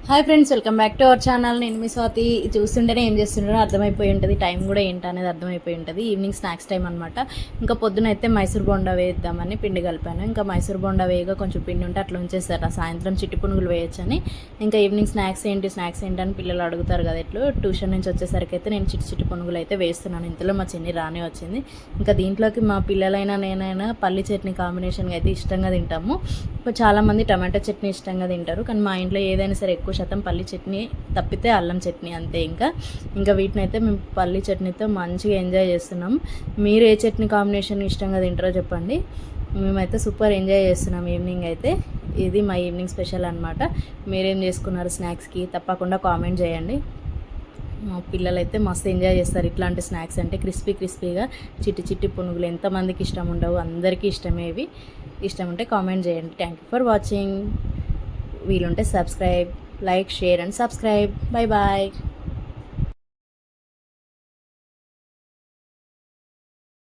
Hi friends, welcome back to our channel. నేను మీ స్వాతి. చూస్తుంటేనే ఏం చేస్తుంటారో అర్థమైపోయి ఉంటుంది, టైం కూడా ఏంటి అనేది అర్థమైపోయి ఉంటుంది. ఈవినింగ్ స్నాక్స్ టైం అనమాట. ఇంకా పొద్దున అయితే మైసూర్ బోండా వేద్దామని పిండి కలిపాను. ఇంకా మైసూర్ బోండా వేయగా కొంచెం పిండి ఉంటే అట్లా ఉంచేస్తారు, ఆ సాయంత్రం చిట్టి పునుగులు వేయొచ్చని. ఇంకా ఈవినింగ్ స్నాక్స్ ఏంటి అని పిల్లలు అడుగుతారు కదా. ఇట్లు ట్యూషన్ నుంచి వచ్చేసరికి అయితే నేను చిట్టి పునుగులు అయితే వేస్తున్నాను. ఇంతలో మా చిన్ని రానే వచ్చింది. ఇంకా దీంట్లోకి మా పిల్లలైనా నేనైనా పల్లి చట్నీ కాంబినేషన్గా అయితే ఇష్టంగా తింటాము. చాలామంది టమాటో చట్నీ ఇష్టంగా తింటారు, కానీ మా ఇంట్లో ఏదైనా సరే ఎక్కువ శాతం పల్లి చట్నీ తప్పితే అల్లం చట్నీ అంతే. ఇంకా వీటిని అయితే మేము పల్లి చట్నీతో మంచిగా ఎంజాయ్ చేస్తున్నాం. మీరు ఏ చట్నీ కాంబినేషన్ ఇష్టంగా తింటారో చెప్పండి. మేమైతే సూపర్ ఎంజాయ్ చేస్తున్నాం ఈవినింగ్ అయితే. ఇది మా ఈవినింగ్ స్పెషల్ అనమాట. మీరేం చేసుకున్నారు స్నాక్స్కి తప్పకుండా కామెంట్ చేయండి. మా పిల్లలు అయితే మస్తు ఎంజాయ్ చేస్తారు ఇట్లాంటి స్నాక్స్ అంటే. క్రిస్పీగా చిట్టి పునుగులు ఎంతమందికి ఇష్టం ఉండవు, అందరికీ ఇష్టమే. ఇవి ఇష్టం ఉంటే కామెంట్ చేయండి. Thank you for watching. వీలుంటే subscribe, like, share and subscribe. Bye bye.